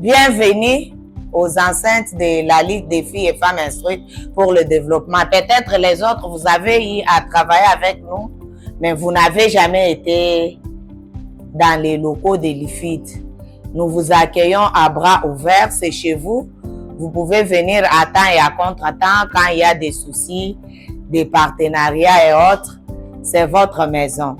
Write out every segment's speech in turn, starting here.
Bienvenue aux enceintes de la Ligue des filles et femmes instruites pour le développement. Peut-être les autres, vous avez eu à travailler avec nous, mais vous n'avez jamais été dans les locaux de l'IFID. Nous vous accueillons à bras ouverts, c'est chez vous. Vous pouvez venir à temps et à contre-temps quand il y a des soucis, des partenariats et autres. C'est votre maison.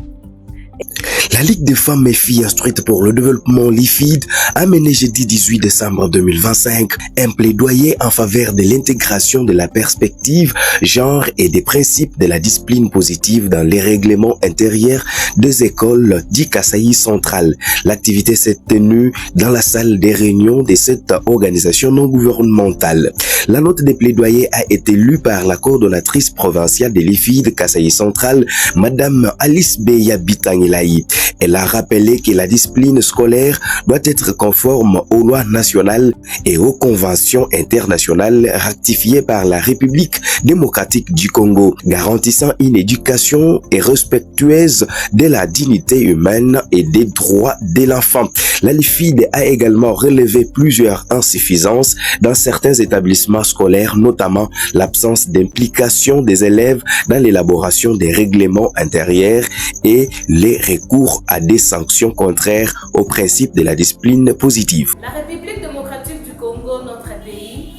La Ligue des femmes et filles instruites pour le développement LIFID a mené jeudi 18 décembre 2025 un plaidoyer en faveur de l'intégration de la perspective, genre et des principes de la discipline positive dans les règlements intérieurs des écoles du Kasaï central. L'activité s'est tenue dans la salle des réunions de cette organisation non gouvernementale. La note des plaidoyers a été lue par la coordonnatrice provinciale de l'IFID Kasaï central, Madame Alice Beya Bitangilaï. Elle a rappelé que la discipline scolaire doit être conforme aux lois nationales et aux conventions internationales ratifiées par la République démocratique du Congo, garantissant une éducation et respectueuse de la dignité humaine et des droits de l'enfant. La LIFID a également relevé plusieurs insuffisances dans certains établissements scolaires, notamment l'absence d'implication des élèves dans l'élaboration des règlements intérieurs et les recours à des sanctions contraires au principe de la discipline positive. La République démocratique du Congo, notre pays,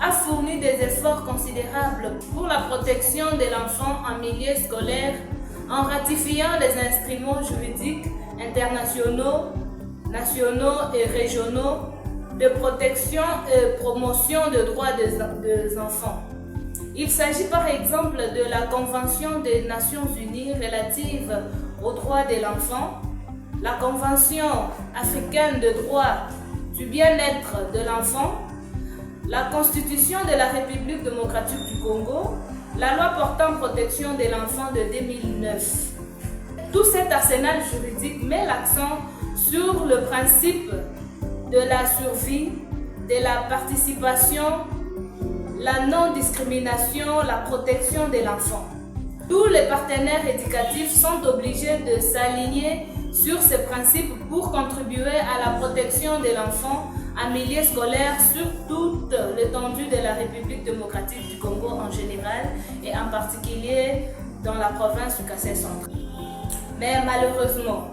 a fourni des efforts considérables pour la protection de l'enfant en milieu scolaire en ratifiant les instruments juridiques internationaux, nationaux et régionaux de protection et promotion des droits des enfants. Il s'agit par exemple de la Convention des Nations Unies relative aux droits de l'enfant, la Convention africaine des droits du bien-être de l'enfant, la Constitution de la République démocratique du Congo, la loi portant protection de l'enfant de 2009. Tout cet arsenal juridique met l'accent sur le principe de la survie, de la participation, la non-discrimination, la protection de l'enfant. Tous les partenaires éducatifs sont obligés de s'aligner sur ces principes pour contribuer à la protection de l'enfant en milieu scolaire sur toute l'étendue de la République démocratique du Congo en général et en particulier dans la province du Kasaï central. Mais malheureusement,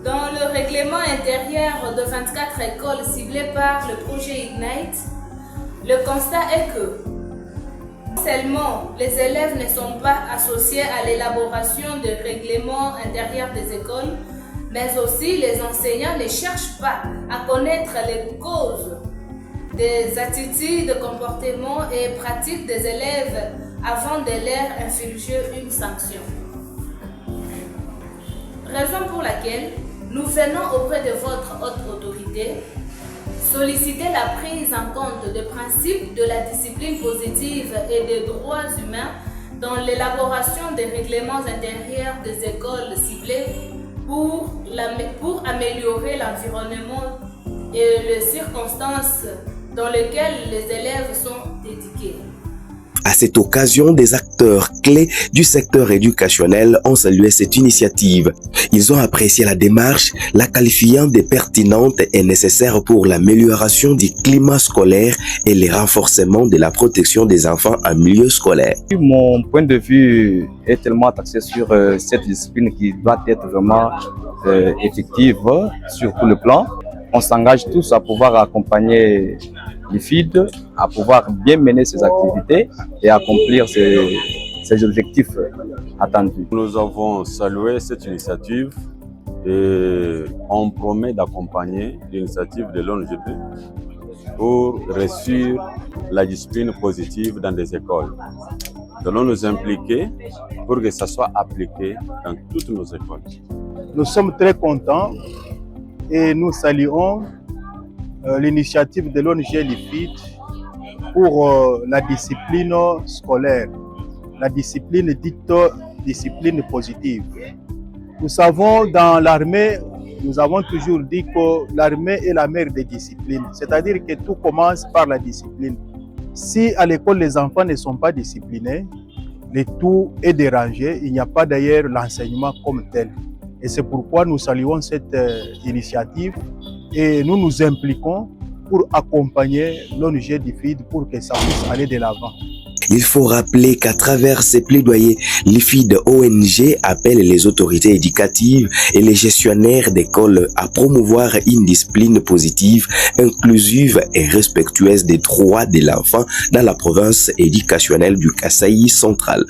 dans le règlement intérieur de 24 écoles ciblées par le projet Ignite, le constat est que non seulement les élèves ne sont pas associés à l'élaboration des règlements intérieurs des écoles, mais aussi les enseignants ne cherchent pas à connaître les causes des attitudes, de comportements et pratiques des élèves avant de leur infliger une sanction. Raison pour laquelle nous venons auprès de votre haute autorité solliciter la prise en compte des principes de la discipline positive et des droits humains dans l'élaboration des règlements intérieurs des écoles ciblées pour améliorer l'environnement et les circonstances dans lesquelles les élèves sont éduqués. À cette occasion, des acteurs clés du secteur éducationnel ont salué cette initiative. Ils ont apprécié la démarche, la qualifiant de pertinente et nécessaire pour l'amélioration du climat scolaire et le renforcement de la protection des enfants en milieu scolaire. Mon point de vue est tellement axé sur cette discipline qui doit être vraiment effective sur tout le plan. On s'engage tous à pouvoir accompagner l'IFID, à pouvoir bien mener ses activités et accomplir ses objectifs attendus. Nous avons salué cette initiative et on promet d'accompagner l'initiative de l'ONGP pour réussir la discipline positive dans les écoles. Nous allons nous impliquer pour que ça soit appliqué dans toutes nos écoles. Nous sommes très contents et nous saluons l'initiative de l'ONG LIFID pour la discipline scolaire, la discipline dite discipline positive. Nous savons dans l'armée, nous avons toujours dit que l'armée est la mère des disciplines, c'est-à-dire que tout commence par la discipline. Si à l'école les enfants ne sont pas disciplinés, le tout est dérangé, il n'y a pas d'ailleurs l'enseignement comme tel. Et c'est pourquoi nous saluons cette initiative et nous nous impliquons pour accompagner l'ONG DFID pour que ça puisse aller de l'avant. Il faut rappeler qu'à travers ces plaidoyers, l'IFID ONG appelle les autorités éducatives et les gestionnaires d'écoles à promouvoir une discipline positive, inclusive et respectueuse des droits de l'enfant dans la province éducationnelle du Kasaï central.